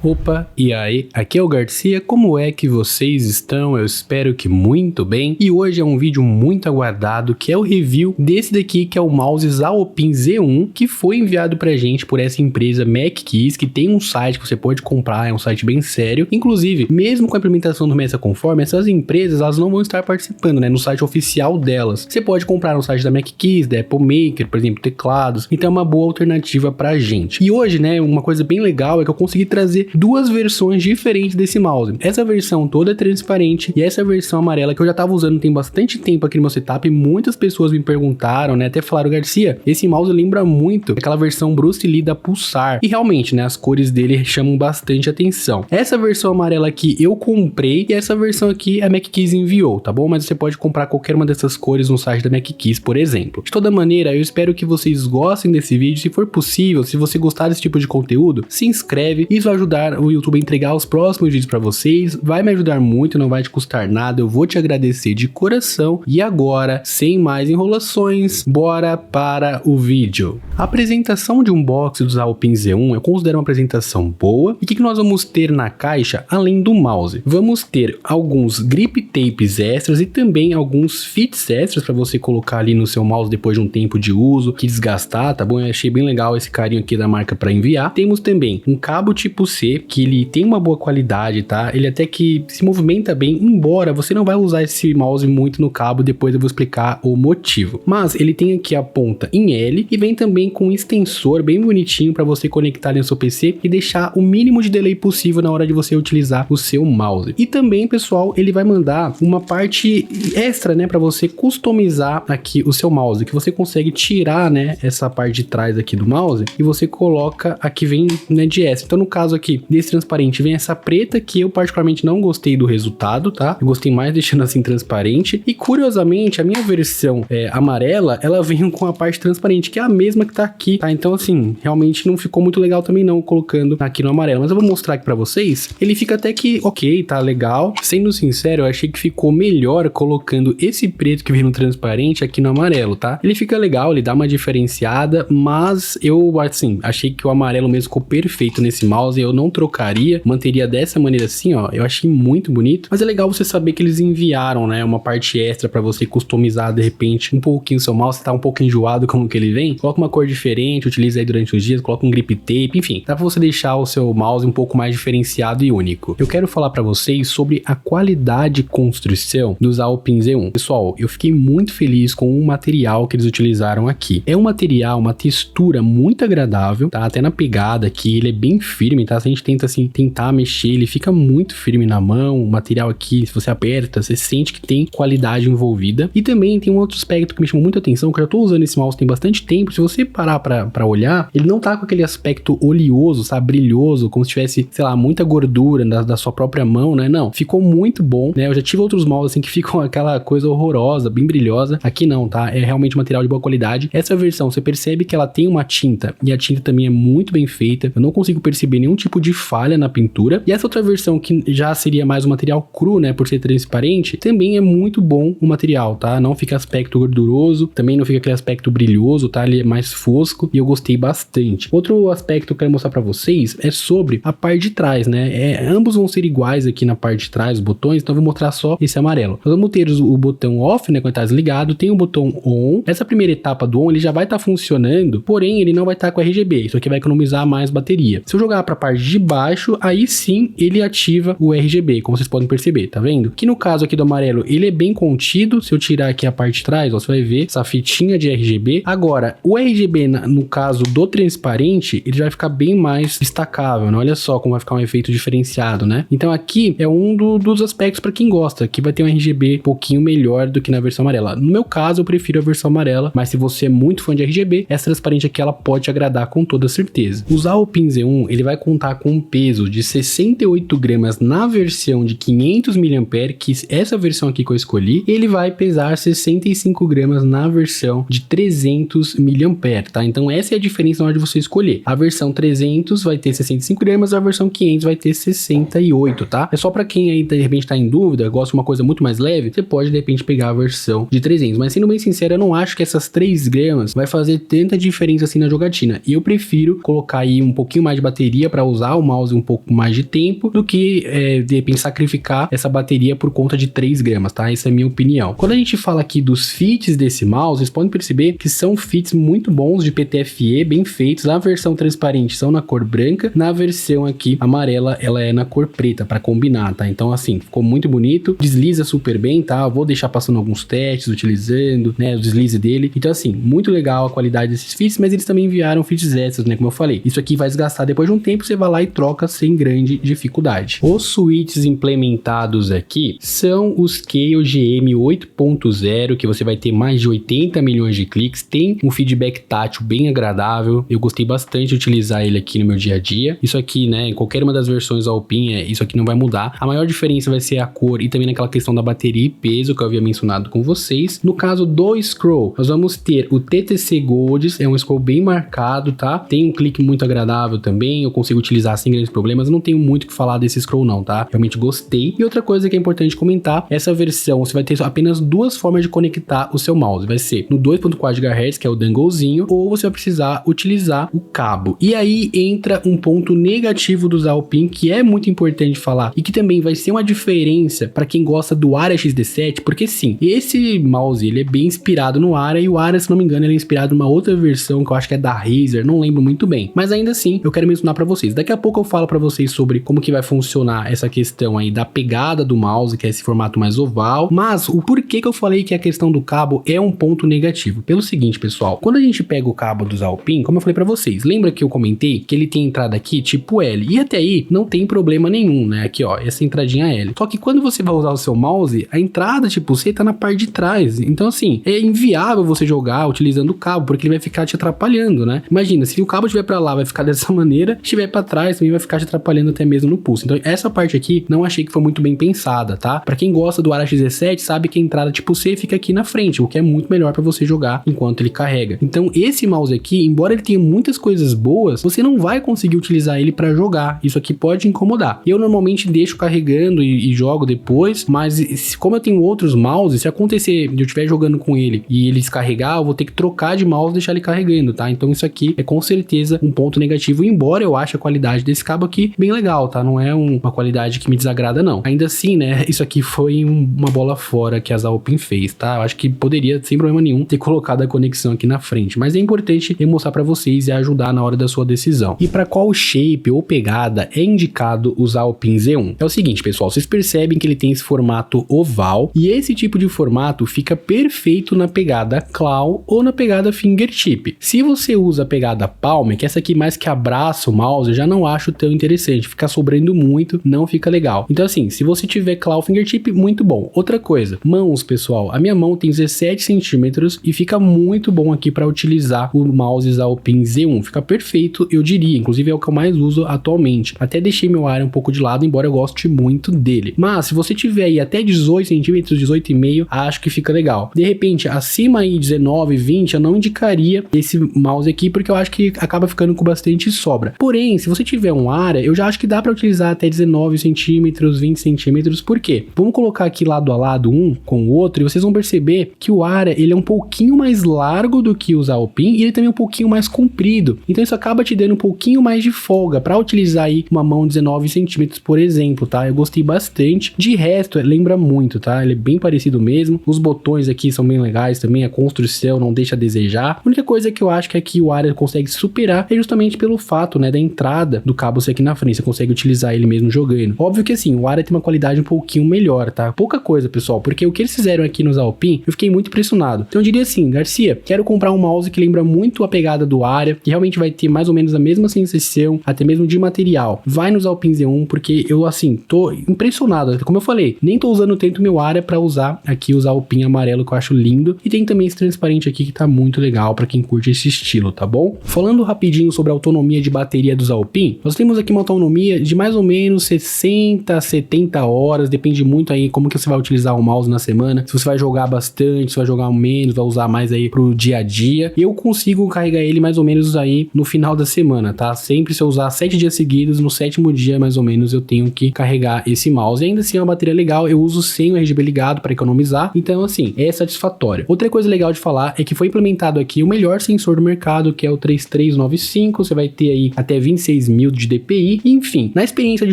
Opa, e aí? Aqui é o Garcia, como é que vocês estão? Eu espero que muito bem. E hoje é um vídeo muito aguardado, que é o review desse daqui, que é o mouse Zaopin Z1, que foi enviado pra gente por essa empresa MacKeys, que tem um site que você pode comprar, é um site bem sério. Inclusive, mesmo com a implementação do Mesa Conforme, essas empresas, elas não vão estar participando, né, no site oficial delas. Você pode comprar no site da MacKeys, da Apple Maker, por exemplo, teclados. Então é uma boa alternativa pra gente. E hoje, né, uma coisa bem legal é que eu consegui trazer duas versões diferentes desse mouse. Essa versão toda é transparente e essa versão amarela que eu já tava usando tem bastante tempo aqui no meu setup e muitas pessoas me perguntaram, né, até falaram: Garcia, esse mouse lembra muito aquela versão Bruce Lee da Pulsar. E realmente, né, as cores dele chamam bastante atenção. Essa versão amarela aqui eu comprei e essa versão aqui a MacKeys enviou, tá bom? Mas você pode comprar qualquer uma dessas cores no site da MacKeys, por exemplo. De toda maneira, eu espero que vocês gostem desse vídeo. Se for possível, se você gostar desse tipo de conteúdo, se inscreve. Isso vai ajudar o YouTube a entregar os próximos vídeos para vocês, vai me ajudar muito, não vai te custar nada, eu vou te agradecer de coração. E agora, sem mais enrolações, bora para o vídeo. A apresentação de unboxing do Zaopin Z1 eu considero uma apresentação boa. E o que nós vamos ter na caixa, além do mouse? Vamos ter alguns grip tapes extras e também alguns fits extras para você colocar ali no seu mouse depois de um tempo de uso, que desgastar, tá bom? Eu achei bem legal esse carinho aqui da marca para enviar. Temos também um cabo tipo C, que ele tem uma boa qualidade, tá? Ele até que se movimenta bem, embora você não vai usar esse mouse muito no cabo, depois eu vou explicar o motivo. Mas ele tem aqui a ponta em L e vem também com um extensor bem bonitinho para você conectar ali no seu PC e deixar o mínimo de delay possível na hora de você utilizar o seu mouse. E também, pessoal, ele vai mandar uma parte extra, né, para você customizar aqui o seu mouse, que você consegue tirar, né, essa parte de trás aqui do mouse e você coloca aqui, vem, né, de extra. Então, no caso aqui desse transparente, vem essa preta, que eu particularmente não gostei do resultado, tá? Eu gostei mais deixando assim transparente. E curiosamente, a minha versão amarela, ela vem com a parte transparente, que é a mesma que tá aqui, tá? Então assim, realmente não ficou muito legal também não, colocando aqui no amarelo. Mas eu vou mostrar aqui pra vocês. Ele fica até que ok, tá legal. Sendo sincero, eu achei que ficou melhor colocando esse preto que vem no transparente aqui no amarelo, tá? Ele fica legal, ele dá uma diferenciada, mas eu, assim, achei que o amarelo mesmo ficou perfeito nesse mouse. Eu não trocaria, manteria dessa maneira assim, ó. Eu achei muito bonito, mas é legal você saber que eles enviaram, né, uma parte extra para você customizar de repente um pouquinho o seu mouse. Se tá um pouco enjoado como que ele vem, coloca uma cor diferente, utiliza aí durante os dias, coloca um grip tape, enfim, dá pra você deixar o seu mouse um pouco mais diferenciado e único. Eu quero falar para vocês sobre a qualidade de construção do Zaopin Z1. Pessoal, eu fiquei muito feliz com o material que eles utilizaram aqui. É um material, uma textura muito agradável, tá? Até na pegada aqui, ele é bem firme, tá? Se a gente tenta assim, tentar mexer, ele fica muito firme na mão. O material aqui, se você aperta, você sente que tem qualidade envolvida. E também tem um outro aspecto que me chamou muita atenção, que eu já tô usando esse mouse tem bastante tempo. Se você parar pra olhar, ele não tá com aquele aspecto oleoso, sabe, brilhoso, como se tivesse, sei lá, muita gordura da sua própria mão, né? Não, ficou muito bom, né? Eu já tive outros mouses assim que ficam aquela coisa horrorosa, bem brilhosa. Aqui não, tá? É realmente um material de boa qualidade. Essa versão, você percebe que ela tem uma tinta, e a tinta também é muito bem feita. Eu não consigo perceber nenhum tipo de falha na pintura. E essa outra versão, que já seria mais um material cru, né, por ser transparente, também é muito bom o material, tá? Não fica aspecto gorduroso, também não fica aquele aspecto brilhoso, tá? Ele é mais fosco e eu gostei bastante. Outro aspecto que eu quero mostrar pra vocês é sobre a parte de trás, né? Ambos vão ser iguais aqui na parte de trás, os botões, então eu vou mostrar só esse amarelo. Nós vamos ter o botão off, né, quando tá desligado, tem o botão on. Essa primeira etapa do on, ele já vai estar funcionando, porém ele não vai estar com RGB, isso aqui vai economizar mais bateria. Se eu jogar pra parte de baixo, aí sim ele ativa o RGB, como vocês podem perceber, tá vendo? Que no caso aqui do amarelo, ele é bem contido. Se eu tirar aqui a parte de trás, ó, você vai ver essa fitinha de RGB. Agora, o RGB no caso do transparente, ele vai ficar bem mais destacável, né? Olha só como vai ficar um efeito diferenciado, né? Então aqui é um dos aspectos para quem gosta, que vai ter um RGB um pouquinho melhor do que na versão amarela. No meu caso, eu prefiro a versão amarela, mas se você é muito fã de RGB, essa transparente aqui, ela pode te agradar com toda certeza. O Zaopin Z1, ele vai contar com um peso de 68 gramas na versão de 500 mAh, que essa versão aqui que eu escolhi, ele vai pesar 65 gramas na versão de 300 mAh, tá? Então essa é a diferença na hora de você escolher. A versão 300 vai ter 65 gramas, a versão 500 vai ter 68, tá? É só pra quem aí de repente tá em dúvida, gosta de uma coisa muito mais leve, você pode de repente pegar a versão de 300, mas sendo bem sincero, eu não acho que essas 3 gramas vai fazer tanta diferença assim na jogatina, e eu prefiro colocar aí um pouquinho mais de bateria pra usar usar o mouse um pouco mais de tempo do que de repente sacrificar essa bateria por conta de 3 gramas, tá? Essa é a minha opinião. Quando a gente fala aqui dos fits desse mouse, vocês podem perceber que são fits muito bons de PTFE, bem feitos. Na versão transparente são na cor branca, na versão aqui amarela ela é na cor preta, para combinar, tá? Então assim, ficou muito bonito, desliza super bem, tá? Eu vou deixar passando alguns testes, utilizando, né, o deslize dele. Então assim, muito legal a qualidade desses fits, mas eles também enviaram fits extras, né, como eu falei. Isso aqui vai desgastar depois de um tempo, você vai lá e troca sem grande dificuldade. Os switches implementados aqui são os Kailh GM 8.0, que você vai ter mais de 80 milhões de cliques, tem um feedback tátil bem agradável, eu gostei bastante de utilizar ele aqui no meu dia a dia. Isso aqui, né, em qualquer uma das versões Alpine, isso aqui não vai mudar. A maior diferença vai ser a cor e também naquela questão da bateria e peso que eu havia mencionado com vocês. No caso do scroll, nós vamos ter o TTC Golds, é um scroll bem marcado, tá? Tem um clique muito agradável também, eu consigo utilizar sem grandes problemas, não tenho muito o que falar desse scroll não, tá? Realmente gostei. E outra coisa que é importante comentar, essa versão você vai ter apenas 2 formas de conectar o seu mouse, vai ser no 2.4 GHz, que é o danglezinho, ou você vai precisar utilizar o cabo. E aí entra um ponto negativo dos Alpine, que é muito importante falar, e que também vai ser uma diferença para quem gosta do Aria XD7, porque sim, esse mouse ele é bem inspirado no Aria, e o Aria, se não me engano, ele é inspirado numa outra versão, que eu acho que é da Razer, não lembro muito bem, mas ainda assim, eu quero mencionar para vocês. Daqui a pouco eu falo para vocês sobre como que vai funcionar essa questão aí da pegada do mouse, que é esse formato mais oval, mas o porquê que eu falei que a questão do cabo é um ponto negativo. Pelo seguinte, pessoal, quando a gente pega o cabo dos Alpine, como eu falei para vocês, lembra que eu comentei que ele tem entrada aqui tipo L, e até aí não tem problema nenhum, né? Aqui ó, essa entradinha L. Só que quando você vai usar o seu mouse, a entrada tipo C tá na parte de trás, então assim, é inviável você jogar utilizando o cabo, porque ele vai ficar te atrapalhando, né? Imagina, se o cabo estiver para lá, vai ficar dessa maneira, se estiver para trás, também vai ficar te atrapalhando até mesmo no pulso. Então essa parte aqui, não achei que foi muito bem pensada, tá? Para quem gosta do Aria XD7, sabe que a entrada tipo C fica aqui na frente, o que é muito melhor para você jogar enquanto ele carrega. Então esse mouse aqui, embora ele tenha muitas coisas boas, você não vai conseguir utilizar ele para jogar. Isso aqui pode incomodar. Eu normalmente deixo carregando e jogo depois, mas como eu tenho outros mouses, se acontecer de eu estiver jogando com ele e ele descarregar, eu vou ter que trocar de mouse e deixar ele carregando, tá? Então isso aqui é com certeza um ponto negativo, embora eu ache a qualidade desse cabo aqui bem legal, tá? Não é uma qualidade que me desagrada não. Ainda assim, né, isso aqui foi uma bola fora que a Alpine fez, tá? Eu acho que poderia, sem problema nenhum, ter colocado a conexão aqui na frente, mas é importante eu mostrar para vocês e ajudar na hora da sua decisão. E para qual shape ou pegada é indicado usar o Alpine Z1? É o seguinte, pessoal, vocês percebem que ele tem esse formato oval, e esse tipo de formato fica perfeito na pegada claw ou na pegada fingertip. Se você usa a pegada palm, que é essa aqui mais que abraça o mouse, eu já não acho tão interessante, fica sobrando muito, não fica legal. Então assim, se você tiver claw fingertip, muito bom. Outra coisa, mãos, pessoal, a minha mão tem 17 centímetros e fica muito bom aqui para utilizar o mouse Alpine Z1, fica perfeito, eu diria, inclusive é o que eu mais uso atualmente. Até deixei meu Aria um pouco de lado, embora eu goste muito dele. Mas se você tiver aí até 18 centímetros, 18,5, acho que fica legal. De repente, acima aí 19, 20, eu não indicaria esse mouse aqui, porque eu acho que acaba ficando com bastante sobra. Porém, se você tiver um Aria, eu já acho que dá para utilizar até 19 centímetros, 20 centímetros, por quê? Vamos colocar aqui lado a lado um com o outro, e vocês vão perceber que o Aria, ele é um pouquinho mais largo do que os Alpine, e ele também é um pouquinho mais comprido. Então isso acaba te dando um pouquinho mais de folga para utilizar aí uma mão 19 centímetros, por exemplo, tá? Eu gostei bastante. De resto, lembra muito, tá? Ele é bem parecido mesmo. Os botões aqui são bem legais também, a construção não deixa a desejar. A única coisa que eu acho que aqui o Aria consegue superar é justamente pelo fato, né, da entrada do cabo ser aqui na frente, você consegue utilizar ele mesmo jogando. Óbvio que assim, o Aria tem uma qualidade um pouquinho melhor, tá? Pouca coisa, pessoal, porque o que eles fizeram aqui nos Alpine, eu fiquei muito impressionado. Então eu diria assim, Garcia, quero comprar um mouse que lembra muito a pegada do Aria, que realmente vai ter mais ou menos a mesma sensação, até mesmo de material. Vai nos Alpine Z1, porque eu, assim, tô impressionado. Como eu falei, nem tô usando tanto meu Aria pra usar aqui os Alpine amarelo, que eu acho lindo. E tem também esse transparente aqui, que tá muito legal pra quem curte esse estilo, tá bom? Falando rapidinho sobre a autonomia de bateria dos Alpine, nós temos aqui uma autonomia de mais ou menos 60, 70 horas, depende muito aí como que você vai utilizar o mouse na semana, se você vai jogar bastante, se vai jogar menos, vai usar mais aí pro dia a dia. Eu consigo carregar ele mais ou menos aí no final da semana, tá? Sempre se eu usar 7 dias seguidos, no 7º dia mais ou menos eu tenho que carregar esse mouse. E ainda assim é uma bateria legal, eu uso sem o RGB ligado para economizar, então assim, é satisfatório. Outra coisa legal de falar é que foi implementado aqui o melhor sensor do mercado, que é o 3395, você vai ter aí até 26 1000 de DPI, enfim, na experiência de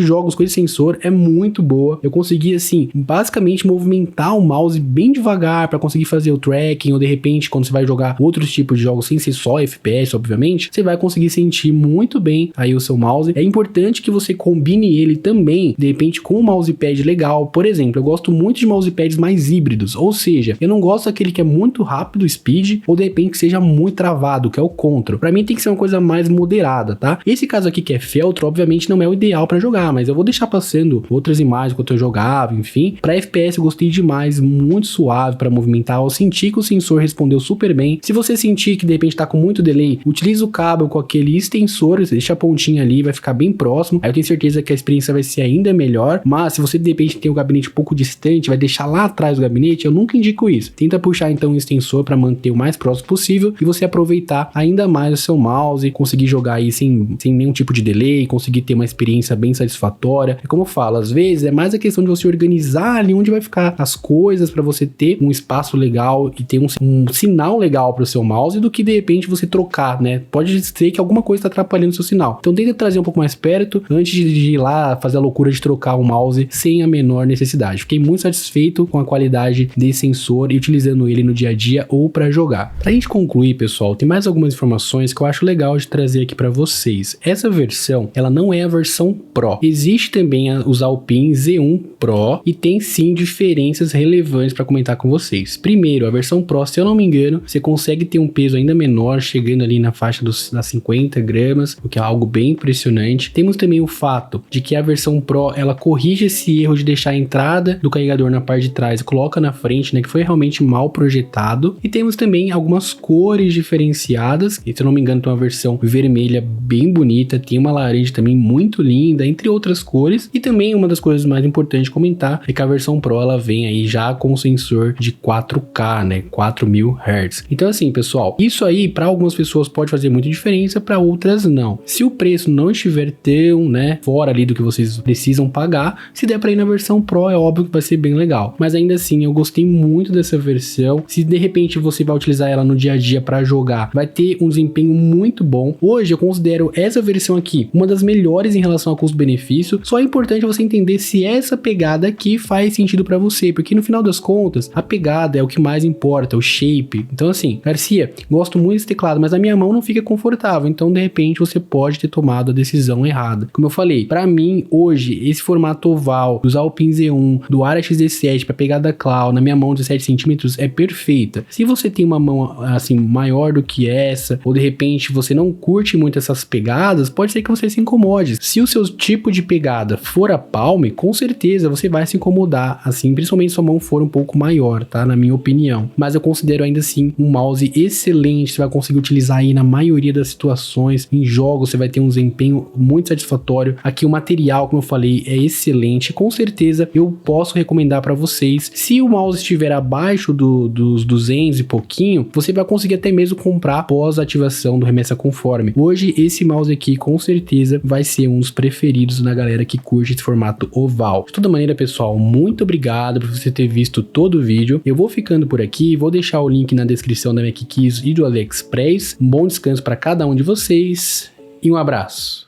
jogos com esse sensor é muito boa. Eu consegui, assim, basicamente movimentar o mouse bem devagar para conseguir fazer o tracking, ou de repente, quando você vai jogar outros tipos de jogos sem ser só FPS, obviamente, você vai conseguir sentir muito bem aí o seu mouse. É importante que você combine ele também, de repente, com um mousepad legal. Por exemplo, eu gosto muito de mousepads mais híbridos, ou seja, eu não gosto daquele que é muito rápido, speed, ou de repente que seja muito travado, que é o Control. Para mim tem que ser uma coisa mais moderada, tá? Esse caso aqui que é feltro, obviamente não é o ideal para jogar, mas eu vou deixar passando outras imagens enquanto eu jogava, enfim. Para FPS eu gostei demais, muito suave para movimentar. Eu senti que o sensor respondeu super bem. Se você sentir que de repente tá com muito delay, utilize o cabo com aquele extensor, deixa a pontinha ali, vai ficar bem próximo. Aí eu tenho certeza que a experiência vai ser ainda melhor. Mas se você de repente tem o gabinete um pouco distante, vai deixar lá atrás do gabinete, eu nunca indico isso. Tenta puxar então o extensor para manter o mais próximo possível e você aproveitar ainda mais o seu mouse, conseguir jogar aí sem nenhum tipo de delay, conseguir ter uma experiência bem satisfatória. É como eu falo, às vezes é mais a questão de você organizar ali onde vai ficar as coisas para você ter um espaço legal e ter um sinal legal para o seu mouse, do que de repente você trocar, né? Pode ser que alguma coisa está atrapalhando o seu sinal. Então tenta trazer um pouco mais perto antes de ir lá fazer a loucura de trocar o mouse sem a menor necessidade. Fiquei muito satisfeito com a qualidade desse sensor e utilizando ele no dia a dia ou para jogar. Pra gente concluir, pessoal, tem mais algumas informações que eu acho legal de trazer aqui para vocês. Essa versão, ela não é a versão Pro. Existe também os Alpine Z1 Pro e tem sim diferenças relevantes para comentar com vocês. Primeiro, a versão Pro, se eu não me engano, você consegue ter um peso ainda menor, chegando ali na faixa das 50 gramas, o que é algo bem impressionante. Temos também o fato de que a versão Pro, ela corrige esse erro de deixar a entrada do carregador na parte de trás e coloca na frente, né, que foi realmente mal projetado. E temos também algumas cores diferenciadas, e se eu não me engano tem uma versão vermelha bem bonita, tem uma laranja também muito linda, entre outras cores. E também uma das coisas mais importantes de comentar é que a versão Pro, ela vem aí já com um sensor de 4K, né, 4000 Hz. Então assim, pessoal, isso aí para algumas pessoas pode fazer muita diferença, para outras não. Se o preço não estiver tão, né, fora ali do que vocês precisam pagar, se der para ir na versão Pro, é óbvio que vai ser bem legal. Mas ainda assim, eu gostei muito dessa versão. Se de repente você vai utilizar ela no dia a dia para jogar, vai ter um desempenho muito bom. Hoje eu considero essa versão aqui uma das melhores em relação a custo-benefício. Só é importante você entender se essa pegada aqui faz sentido para você, porque no final das contas, a pegada é o que mais importa, o shape. Então assim, Garcia, gosto muito desse teclado, mas a minha mão não fica confortável, então de repente você pode ter tomado a decisão errada. Como eu falei, para mim hoje esse formato oval dos Alpine Z1, do Aria XD7 para pegada claw na minha mão de 17 centímetros é perfeita. Se você tem uma mão assim maior do que essa, ou de repente você não curte muito essas pegadas, pode ser que você se incomode. Se o seu tipo de pegada for a palme, com certeza você vai se incomodar, assim, principalmente se sua mão for um pouco maior, tá? Na minha opinião. Mas eu considero ainda assim um mouse excelente, você vai conseguir utilizar aí na maioria das situações. Em jogos você vai ter um desempenho muito satisfatório. Aqui o material, como eu falei, é excelente. Com certeza eu posso recomendar para vocês. Se o mouse estiver abaixo dos 200 e pouquinho, você vai conseguir até mesmo comprar após a ativação do Remessa Conforme. Hoje esse mouse aqui com certeza vai ser um dos preferidos da galera que curte esse formato oval. De toda maneira, pessoal, muito obrigado por você ter visto todo o vídeo. Eu vou ficando por aqui, vou deixar o link na descrição da Mac Keys e do AliExpress. Um bom descanso para cada um de vocês e um abraço.